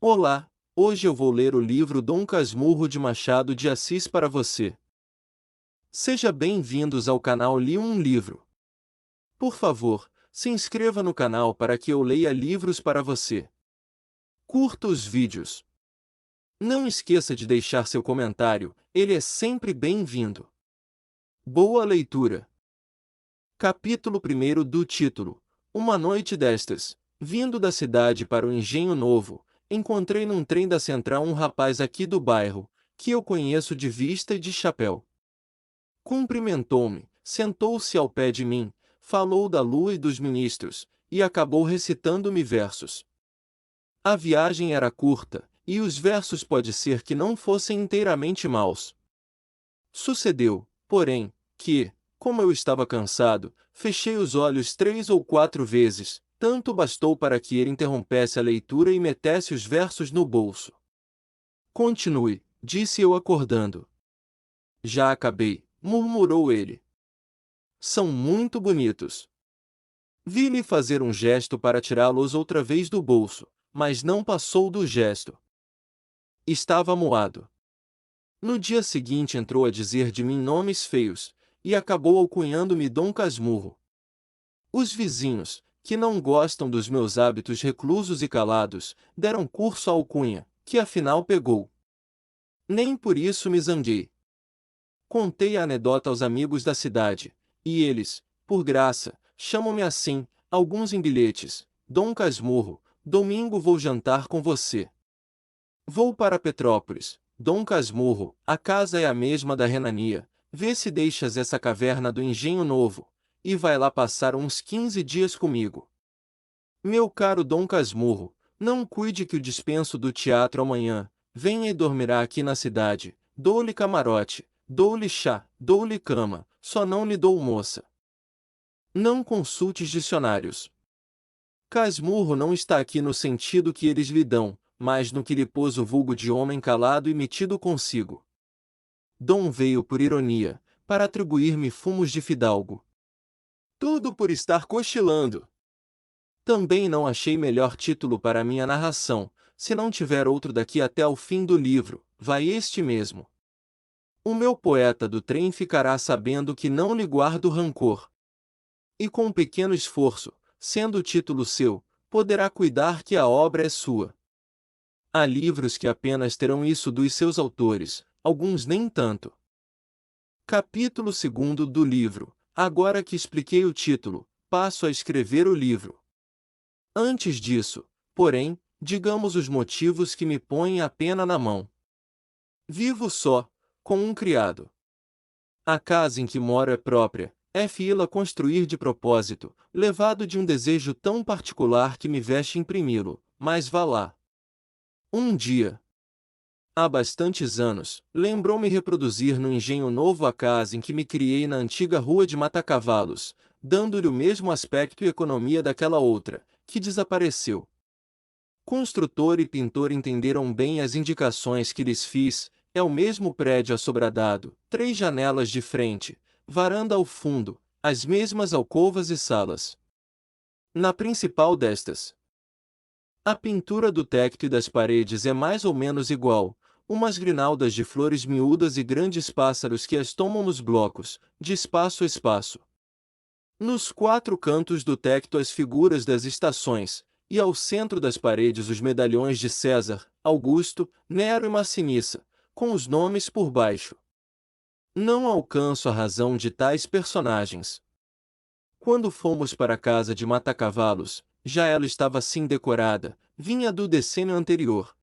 Olá, hoje eu vou ler o livro Dom Casmurro de Machado de Assis para você. Seja bem-vindos ao canal Li um Livro. Por favor, se inscreva no canal para que eu leia livros para você. Curta os vídeos. Não esqueça de deixar seu comentário, ele é sempre bem-vindo. Boa leitura. Capítulo 1 do título. Uma noite destas, vindo da cidade para o Engenho Novo, encontrei num trem da Central um rapaz aqui do bairro, que eu conheço de vista e de chapéu. Cumprimentou-me, sentou-se ao pé de mim, falou da lua e dos ministros, e acabou recitando-me versos. A viagem era curta, e os versos pode ser que não fossem inteiramente maus. Sucedeu, porém, que, como eu estava cansado, fechei os olhos 3 ou 4 vezes, tanto bastou para que ele interrompesse a leitura e metesse os versos no bolso. Continue, disse eu acordando. Já acabei, murmurou ele. São muito bonitos. Vi-lhe fazer um gesto para tirá-los outra vez do bolso, mas não passou do gesto. Estava moado. No dia seguinte entrou a dizer de mim nomes feios, e acabou alcunhando-me Dom Casmurro. Os vizinhos, que não gostam dos meus hábitos reclusos e calados, deram curso à alcunha, que afinal pegou. Nem por isso me zanguei. Contei a anedota aos amigos da cidade, e eles, por graça, chamam-me assim, alguns em bilhetes: Dom Casmurro, domingo vou jantar com você. Vou para Petrópolis, Dom Casmurro, a casa é a mesma da Renania, vê se deixas essa caverna do Engenho Novo, e vai lá passar uns 15 dias comigo. Meu caro Dom Casmurro, não cuide que o dispenso do teatro amanhã, venha e dormirá aqui na cidade, dou-lhe camarote, dou-lhe chá, dou-lhe cama, só não lhe dou moça. Não consultes dicionários. Casmurro não está aqui no sentido que eles lhe dão, mas no que lhe pôs o vulgo de homem calado e metido consigo. Dom veio por ironia, para atribuir-me fumos de fidalgo. Tudo por estar cochilando. Também não achei melhor título para minha narração, se não tiver outro daqui até ao fim do livro, vai este mesmo. O meu poeta do trem ficará sabendo que não lhe guardo rancor. E com um pequeno esforço, sendo o título seu, poderá cuidar que a obra é sua. Há livros que apenas terão isso dos seus autores, alguns nem tanto. Capítulo 2 do livro. Agora que expliquei o título, passo a escrever o livro. Antes disso, porém, digamos os motivos que me põem a pena na mão. Vivo só, com um criado. A casa em que moro é própria, é fila construir de propósito, levado de um desejo tão particular que me veste imprimi-lo, mas vá lá. Um dia, há bastantes anos, lembrou-me reproduzir no Engenho Novo a casa em que me criei na antiga rua de Matacavalos, dando-lhe o mesmo aspecto e economia daquela outra, que desapareceu. Construtor e pintor entenderam bem as indicações que lhes fiz, é o mesmo prédio assobradado, 3 janelas de frente, varanda ao fundo, as mesmas alcovas e salas. Na principal destas, a pintura do teto e das paredes é mais ou menos igual, umas grinaldas de flores miúdas e grandes pássaros que as tomam nos blocos, de espaço a espaço. Nos 4 cantos do teto as figuras das estações, e ao centro das paredes os medalhões de César, Augusto, Nero e Massinissa, com os nomes por baixo. Não alcanço a razão de tais personagens. Quando fomos para a casa de Matacavalos, já ela estava assim decorada, vinha do decênio anterior.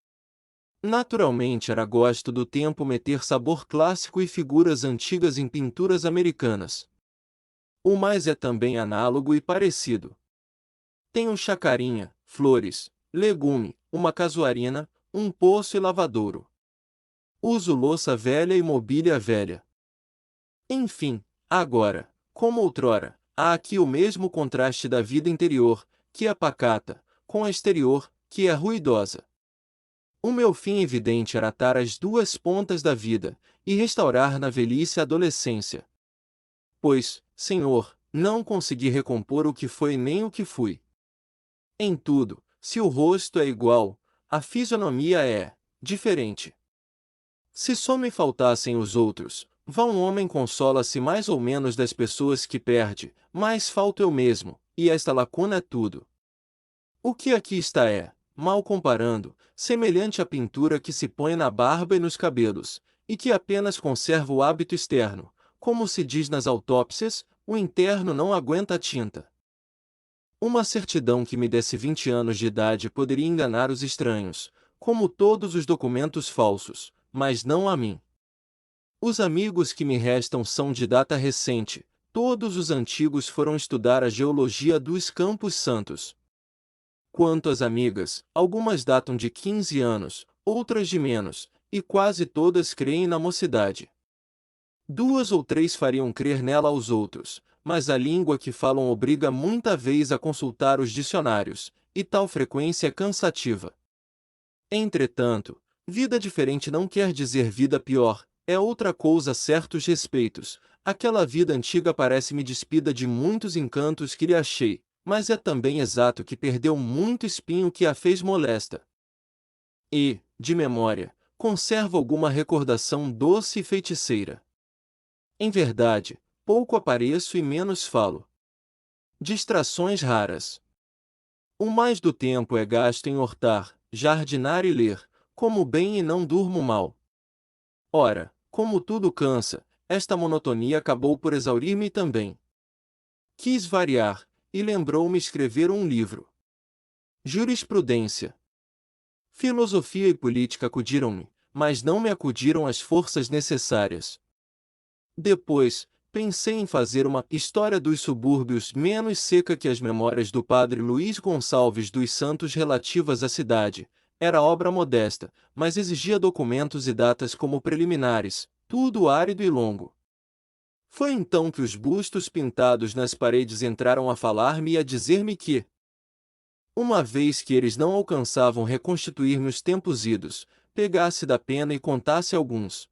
Naturalmente era gosto do tempo meter sabor clássico e figuras antigas em pinturas americanas. O mais é também análogo e parecido. Tem um chacarinha, flores, legume, uma casuarina, um poço e lavadouro. Uso louça velha e mobília velha. Enfim, agora, como outrora, há aqui o mesmo contraste da vida interior, que é pacata, com a exterior, que é ruidosa. O meu fim evidente era atar as 2 pontas da vida, e restaurar na velhice a adolescência. Pois, Senhor, não consegui recompor o que foi nem o que fui. Em tudo, se o rosto é igual, a fisionomia é diferente. Se só me faltassem os outros, vá um homem consola-se mais ou menos das pessoas que perde, mas falto eu mesmo, e esta lacuna é tudo. O que aqui está é, mal comparando, semelhante à pintura que se põe na barba e nos cabelos, e que apenas conserva o hábito externo. Como se diz nas autópsias, o interno não aguenta a tinta. Uma certidão que me desse 20 anos de idade poderia enganar os estranhos, como todos os documentos falsos, mas não a mim. Os amigos que me restam são de data recente, todos os antigos foram estudar a geologia dos Campos Santos. Quanto às amigas, algumas datam de 15 anos, outras de menos, e quase todas creem na mocidade. 2 ou 3 fariam crer nela aos outros, mas a língua que falam obriga muita vez a consultar os dicionários, e tal frequência é cansativa. Entretanto, vida diferente não quer dizer vida pior, é outra coisa a certos respeitos. Aquela vida antiga parece-me despida de muitos encantos que lhe achei, mas é também exato que perdeu muito espinho que a fez molesta. E, de memória, conservo alguma recordação doce e feiticeira. Em verdade, pouco apareço e menos falo. Distrações raras. O mais do tempo é gasto em hortar, jardinar e ler, como bem e não durmo mal. Ora, como tudo cansa, esta monotonia acabou por exaurir-me também. Quis variar, e lembrou-me escrever um livro. Jurisprudência. Filosofia e política acudiram-me, mas não me acudiram as forças necessárias. Depois, pensei em fazer uma História dos Subúrbios menos seca que as memórias do padre Luís Gonçalves dos Santos relativas à cidade. Era obra modesta, mas exigia documentos e datas como preliminares, tudo árido e longo. Foi então que os bustos pintados nas paredes entraram a falar-me e a dizer-me que, uma vez que eles não alcançavam reconstituir-me os tempos idos, pegasse da pena e contasse alguns.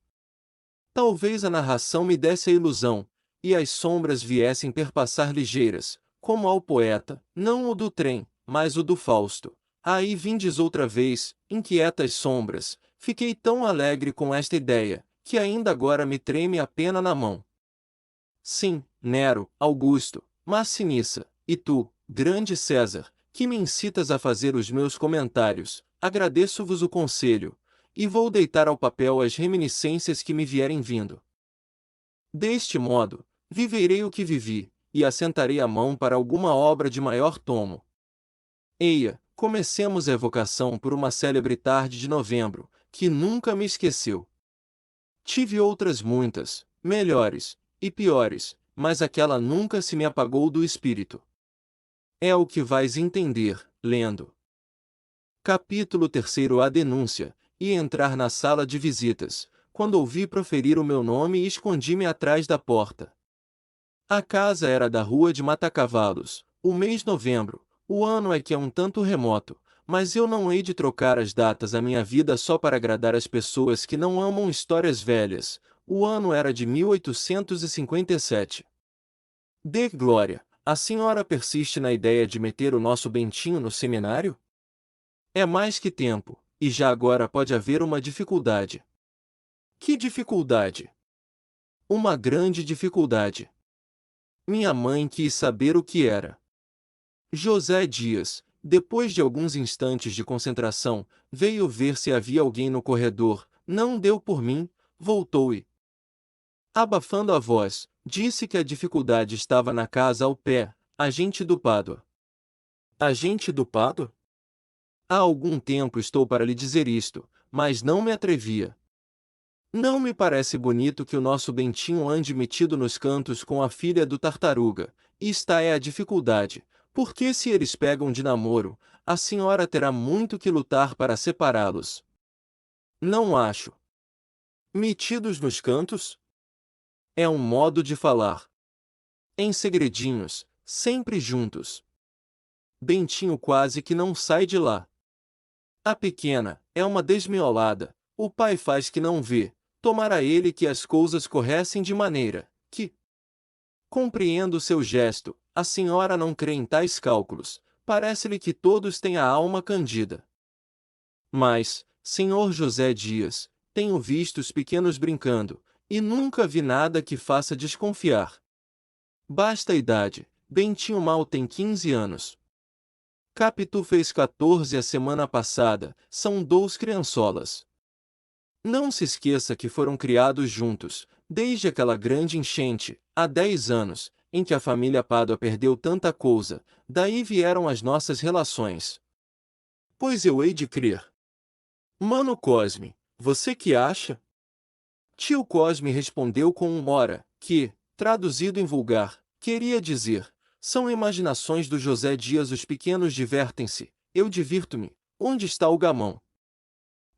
Talvez a narração me desse a ilusão, e as sombras viessem perpassar ligeiras, como ao poeta, não o do trem, mas o do Fausto. Aí vindes outra vez, inquietas sombras, fiquei tão alegre com esta ideia, que ainda agora me treme a pena na mão. Sim, Nero, Augusto, Massinissa, e tu, grande César, que me incitas a fazer os meus comentários, agradeço-vos o conselho, e vou deitar ao papel as reminiscências que me vierem vindo. Deste modo, viverei o que vivi, e assentarei a mão para alguma obra de maior tomo. Eia, comecemos a evocação por uma célebre tarde de novembro, que nunca me esqueceu. Tive outras muitas, melhores e piores, mas aquela nunca se me apagou do espírito. É o que vais entender, lendo. Capítulo 3. A denúncia. E entrar na sala de visitas, quando ouvi proferir o meu nome e escondi-me atrás da porta. A casa era da rua de Matacavalos, o mês novembro, o ano é que é um tanto remoto, mas eu não hei de trocar as datas à minha vida só para agradar as pessoas que não amam histórias velhas. O ano era de 1857. Dê glória, a senhora persiste na ideia de meter o nosso Bentinho no seminário? É mais que tempo, e já agora pode haver uma dificuldade. Que dificuldade? Uma grande dificuldade. Minha mãe quis saber o que era. José Dias, depois de alguns instantes de concentração, veio ver se havia alguém no corredor, não deu por mim, voltou e, abafando a voz, disse que a dificuldade estava na casa ao pé, agente do Pádua. Agente do Pádua? Há algum tempo estou para lhe dizer isto, mas não me atrevia. Não me parece bonito que o nosso Bentinho ande metido nos cantos com a filha do Tartaruga, e esta é a dificuldade, porque se eles pegam de namoro, a senhora terá muito que lutar para separá-los. Não acho. Metidos nos cantos? É um modo de falar. Em segredinhos, sempre juntos. Bentinho quase que não sai de lá. A pequena é uma desmiolada, o pai faz que não vê, tomara ele que as coisas corressem de maneira que... Compreendo seu gesto, a senhora não crê em tais cálculos, parece-lhe que todos têm a alma candida. Mas, senhor José Dias, tenho visto os pequenos brincando, e nunca vi nada que faça desconfiar. Basta a idade, Bentinho mal tem 15 anos. Capitu fez 14 a semana passada, são 2 criançolas. Não se esqueça que foram criados juntos, desde aquela grande enchente, há 10 anos, em que a família Pádua perdeu tanta coisa, daí vieram as nossas relações. Pois eu hei de crer. Mano Cosme, você que acha? Tio Cosme respondeu com um ora, que, traduzido em vulgar, queria dizer: são imaginações do José Dias, os pequenos divertem-se, eu divirto-me, onde está o gamão?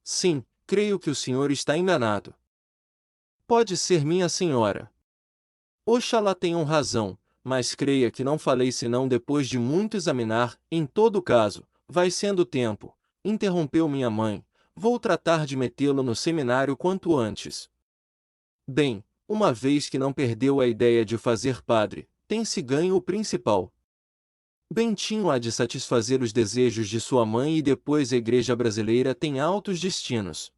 Sim, creio que o senhor está enganado. Pode ser minha senhora. Oxalá tenham razão, mas creia que não falei senão depois de muito examinar, em todo caso, vai sendo tempo, interrompeu minha mãe, vou tratar de metê-lo no seminário quanto antes. Bem, uma vez que não perdeu a ideia de fazer padre, tem-se ganho o principal. Bentinho há de satisfazer os desejos de sua mãe e depois a Igreja brasileira tem altos destinos.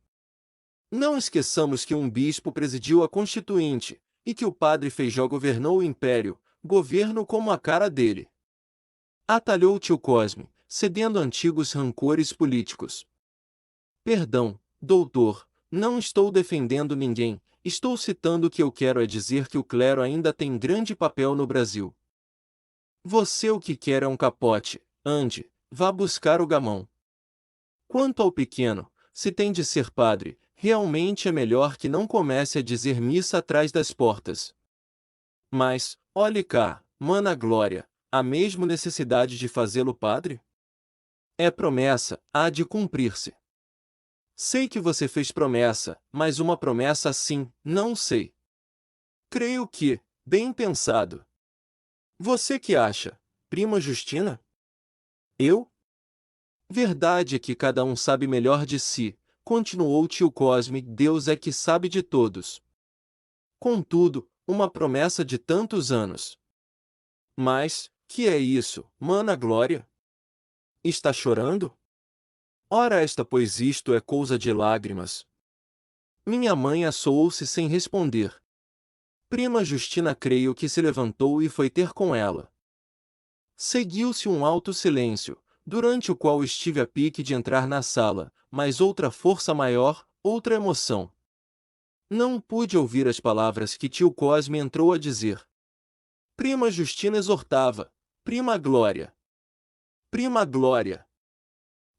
Não esqueçamos que um bispo presidiu a Constituinte, e que o padre Feijó governou o Império, governo como a cara dele. Atalhou tio Cosme, cedendo antigos rancores políticos. Perdão, doutor, não estou defendendo ninguém, estou citando o que eu quero é dizer que o clero ainda tem grande papel no Brasil. Você o que quer é um capote, ande, vá buscar o gamão. Quanto ao pequeno, se tem de ser padre, realmente é melhor que não comece a dizer missa atrás das portas. Mas, olhe cá, mana Glória, há mesmo necessidade de fazê-lo padre? É promessa, há de cumprir-se. Sei que você fez promessa, mas uma promessa assim, não sei. Creio que, bem pensado. Você que acha, prima Justina? Eu? Verdade é que cada um sabe melhor de si, continuou tio Cosme, Deus é que sabe de todos. Contudo, uma promessa de tantos anos. Mas, que é isso, mana Glória? Está chorando? Ora esta, pois isto é cousa de lágrimas. Minha mãe assou-se sem responder. Prima Justina creio que se levantou e foi ter com ela. Seguiu-se um alto silêncio, durante o qual estive a pique de entrar na sala, mas outra força maior, outra emoção. Não pude ouvir as palavras que tio Cosme entrou a dizer. Prima Justina exortava, prima Glória. Prima Glória.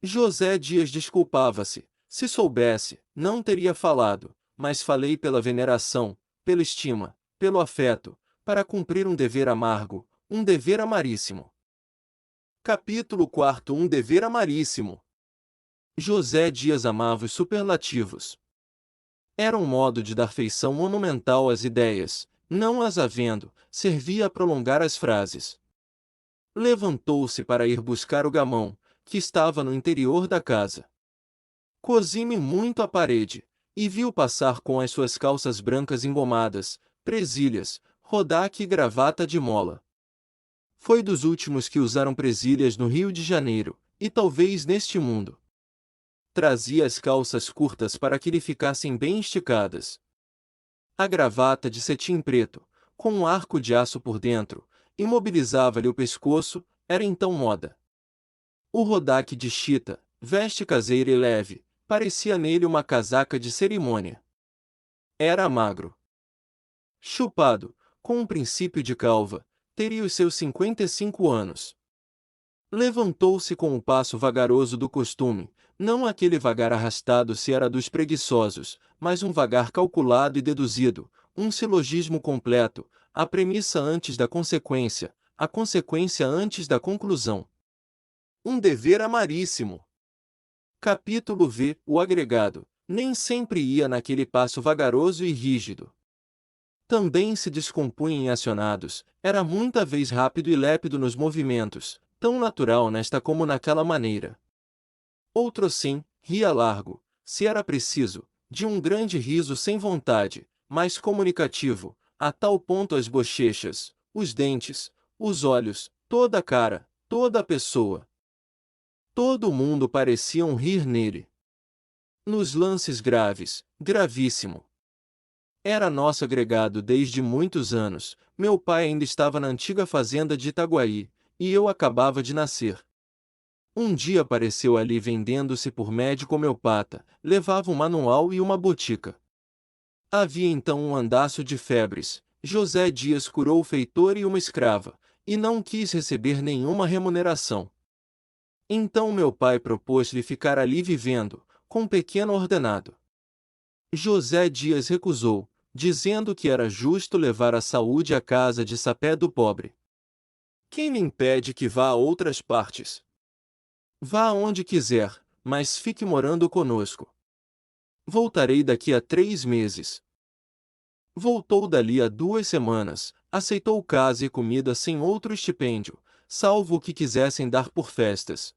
José Dias desculpava-se, se soubesse, não teria falado, mas falei pela veneração, pela estima, pelo afeto, para cumprir um dever amargo, um dever amaríssimo. Capítulo 4. Um dever amaríssimo. José Dias amava os superlativos. Era um modo de dar feição monumental às ideias, não as havendo, servia a prolongar as frases. Levantou-se para ir buscar o gamão, que estava no interior da casa. Cozi-me muito à parede, e viu passar com as suas calças brancas engomadas, presilhas, rodaque e gravata de mola. Foi dos últimos que usaram presilhas no Rio de Janeiro, e talvez neste mundo. Trazia as calças curtas para que lhe ficassem bem esticadas. A gravata de cetim preto, com um arco de aço por dentro, imobilizava-lhe o pescoço, era então moda. O rodaque de chita, veste caseira e leve, parecia nele uma casaca de cerimônia. Era magro. Chupado, com um princípio de calva, teria os seus 55 anos. Levantou-se com o passo vagaroso do costume, não aquele vagar arrastado se era dos preguiçosos, mas um vagar calculado e deduzido, um silogismo completo, a premissa antes da consequência, a consequência antes da conclusão. Um dever amaríssimo. Capítulo V. O agregado, nem sempre ia naquele passo vagaroso e rígido. Também se descompunha em acionados, era muita vez rápido e lépido nos movimentos, tão natural nesta como naquela maneira. Outro sim, ria largo, se era preciso, de um grande riso sem vontade, mas comunicativo, a tal ponto as bochechas, os dentes, os olhos, toda a cara, toda a pessoa. Todo o mundo parecia rir nele. Nos lances graves, gravíssimo. Era nosso agregado desde muitos anos, meu pai ainda estava na antiga fazenda de Itaguaí, e eu acabava de nascer. Um dia apareceu ali vendendo-se por médico homeopata, levava um manual e uma botica. Havia então um andaço de febres, José Dias curou o feitor e uma escrava, e não quis receber nenhuma remuneração. Então meu pai propôs-lhe ficar ali vivendo, com um pequeno ordenado. José Dias recusou, dizendo que era justo levar a saúde à casa de sapé do pobre. Quem me impede que vá a outras partes? Vá aonde quiser, mas fique morando conosco. Voltarei daqui a 3 meses. Voltou dali a 2 semanas, aceitou casa e comida sem outro estipêndio, salvo o que quisessem dar por festas.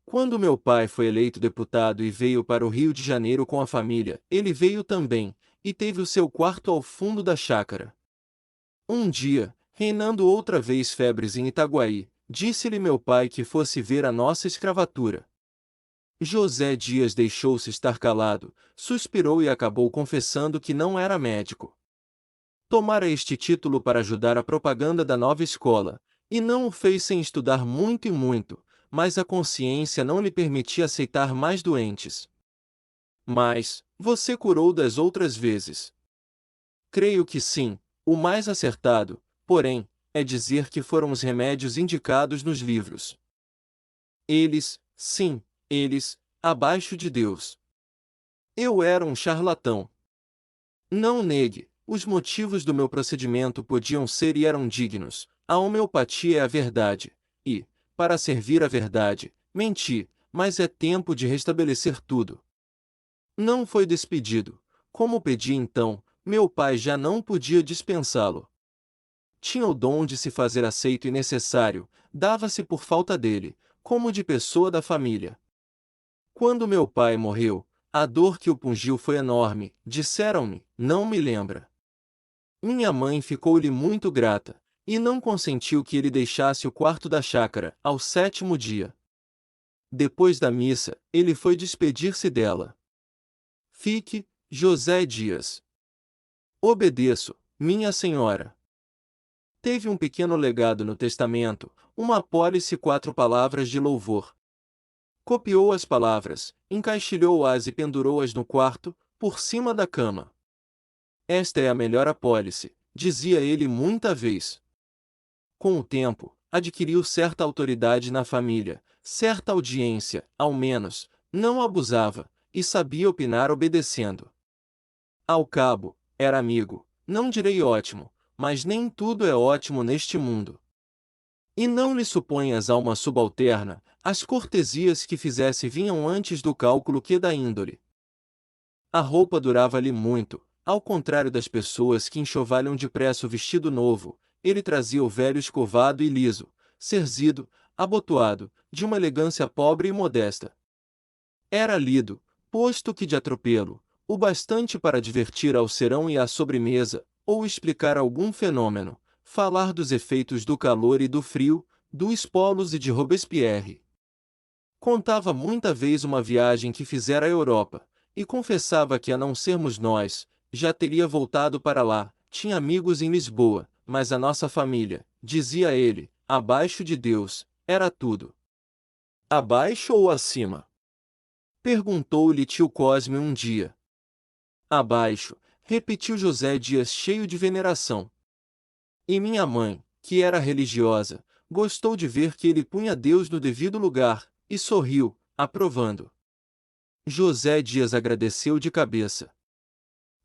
Quando meu pai foi eleito deputado e veio para o Rio de Janeiro com a família, ele veio também, e teve o seu quarto ao fundo da chácara. Um dia, reinando outra vez febres em Itaguaí, disse-lhe meu pai que fosse ver a nossa escravatura. José Dias deixou-se estar calado, suspirou e acabou confessando que não era médico. Tomara este título para ajudar a propaganda da nova escola, e não o fez sem estudar muito e muito, mas a consciência não lhe permitia aceitar mais doentes. Mas, você curou das outras vezes? Creio que sim, o mais acertado, porém, é dizer que foram os remédios indicados nos livros. Eles, sim, eles, abaixo de Deus. Eu era um charlatão. Não negue, os motivos do meu procedimento podiam ser e eram dignos. A homeopatia é a verdade, e, para servir a verdade, menti, mas é tempo de restabelecer tudo. Não foi despedido. Como pedi então, meu pai já não podia dispensá-lo. Tinha o dom de se fazer aceito e necessário, dava-se por falta dele, como de pessoa da família. Quando meu pai morreu, a dor que o pungiu foi enorme, disseram-me, não me lembra. Minha mãe ficou-lhe muito grata, e não consentiu que ele deixasse o quarto da chácara, ao 7º dia. Depois da missa, ele foi despedir-se dela. Fique, José Dias. Obedeço, minha senhora. Teve um pequeno legado no testamento, uma apólice e 4 palavras de louvor. Copiou as palavras, encaixilhou-as e pendurou-as no quarto, por cima da cama. Esta é a melhor apólice, dizia ele muita vez. Com o tempo, adquiriu certa autoridade na família, certa audiência, ao menos, não abusava, e sabia opinar obedecendo. Ao cabo, era amigo, não direi ótimo, mas nem tudo é ótimo neste mundo. E não lhe suponhas alma subalterna, as cortesias que fizesse vinham antes do cálculo que da índole. A roupa durava-lhe muito, ao contrário das pessoas que enxovalham depressa o vestido novo, ele trazia o velho escovado e liso, cerzido, abotoado, de uma elegância pobre e modesta. Era lido, posto que de atropelo, o bastante para divertir ao serão e à sobremesa, ou explicar algum fenômeno, falar dos efeitos do calor e do frio, dos polos e de Robespierre. Contava muita vez uma viagem que fizera à Europa, e confessava que a não sermos nós, já teria voltado para lá, tinha amigos em Lisboa, mas a nossa família, dizia ele, abaixo de Deus, era tudo. Abaixo ou acima? Perguntou-lhe tio Cosme um dia. Abaixo, repetiu José Dias cheio de veneração. E minha mãe, que era religiosa, gostou de ver que ele punha Deus no devido lugar, e sorriu, aprovando. José Dias agradeceu de cabeça.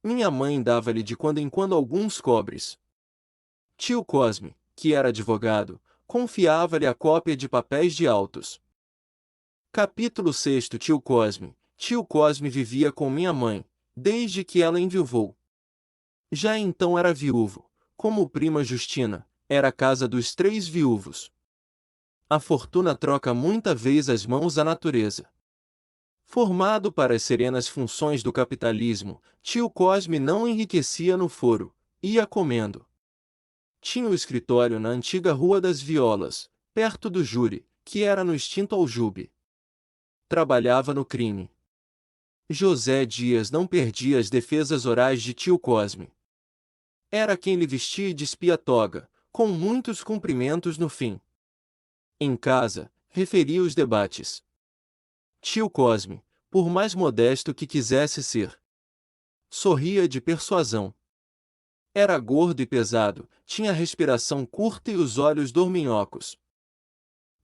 Minha mãe dava-lhe de quando em quando alguns cobres. Tio Cosme, que era advogado, confiava-lhe a cópia de papéis de autos. Capítulo 6. Tio Cosme. Tio Cosme vivia com minha mãe, desde que ela enviuvou. Já então era viúvo, como prima Justina, era a casa dos 3 viúvos. A fortuna troca muita vez as mãos à natureza. Formado para as serenas funções do capitalismo, tio Cosme não enriquecia no foro, ia comendo. Tinha o escritório na antiga Rua das Violas, perto do júri, que era no extinto Aljube. Trabalhava no crime. José Dias não perdia as defesas orais de tio Cosme. Era quem lhe vestia e despia a toga, com muitos cumprimentos no fim. Em casa, referia os debates. Tio Cosme, por mais modesto que quisesse ser, sorria de persuasão. Era gordo e pesado, tinha a respiração curta e os olhos dorminhocos.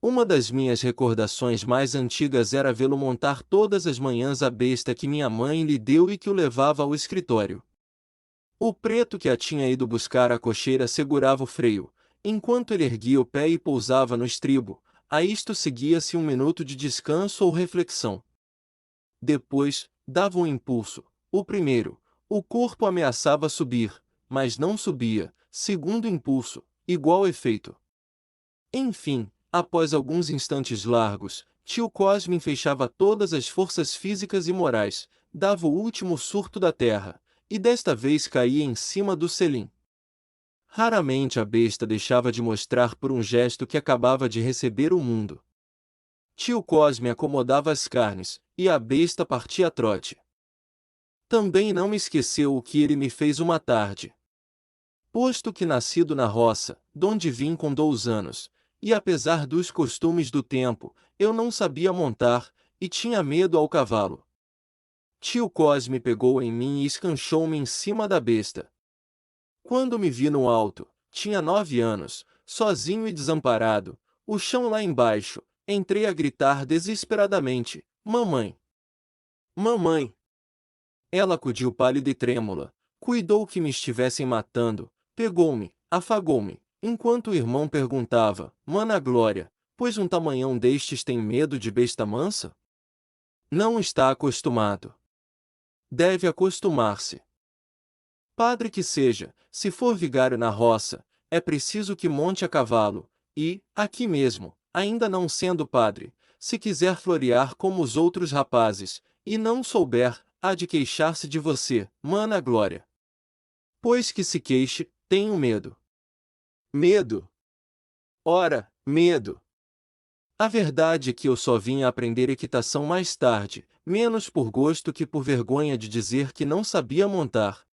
Uma das minhas recordações mais antigas era vê-lo montar todas as manhãs a besta que minha mãe lhe deu e que o levava ao escritório. O preto que a tinha ido buscar à cocheira segurava o freio, enquanto ele erguia o pé e pousava no estribo. A isto seguia-se um minuto de descanso ou reflexão. Depois, dava um impulso. O primeiro, o corpo ameaçava subir, mas não subia. Segundo impulso, igual efeito. Enfim, após alguns instantes largos, tio Cosme fechava todas as forças físicas e morais, dava o último surto da terra, e desta vez caía em cima do selim. Raramente a besta deixava de mostrar por um gesto que acabava de receber o mundo. Tio Cosme acomodava as carnes, e a besta partia a trote. Também não me esqueceu o que ele me fez uma tarde. Posto que nascido na roça, donde vim com 2 anos, e apesar dos costumes do tempo, eu não sabia montar, e tinha medo ao cavalo. Tio Cosme pegou em mim e escanchou-me em cima da besta. Quando me vi no alto, tinha 9 anos, sozinho e desamparado, o chão lá embaixo, entrei a gritar desesperadamente: "Mamãe! Mamãe!" Ela acudiu pálida e trêmula, cuidou que me estivessem matando, pegou-me, afagou-me, enquanto o irmão perguntava: "Mana Glória, pois um tamanhão destes tem medo de besta mansa?" Não está acostumado. Deve acostumar-se. Padre que seja, se for vigário na roça, é preciso que monte a cavalo, e, aqui mesmo, ainda não sendo padre, se quiser florear como os outros rapazes, e não souber, há de queixar-se de você, mana Glória. Pois que se queixe, tenho medo. Medo? Ora, medo! A verdade é que eu só vim a aprender equitação mais tarde, menos por gosto que por vergonha de dizer que não sabia montar.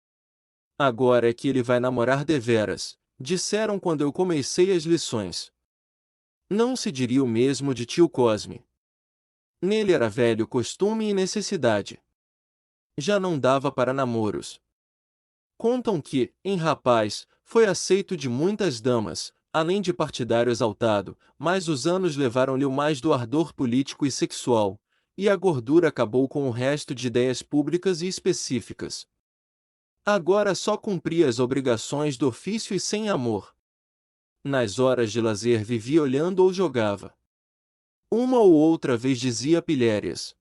Agora é que ele vai namorar deveras, disseram quando eu comecei as lições. Não se diria o mesmo de tio Cosme. Nele era velho costume e necessidade. Já não dava para namoros. Contam que, em rapaz, foi aceito de muitas damas, além de partidário exaltado, mas os anos levaram-lhe o mais do ardor político e sexual, e a gordura acabou com o resto de ideias públicas e específicas. Agora só cumpria as obrigações do ofício e sem amor. Nas horas de lazer vivia olhando ou jogava. Uma ou outra vez dizia pilhérias.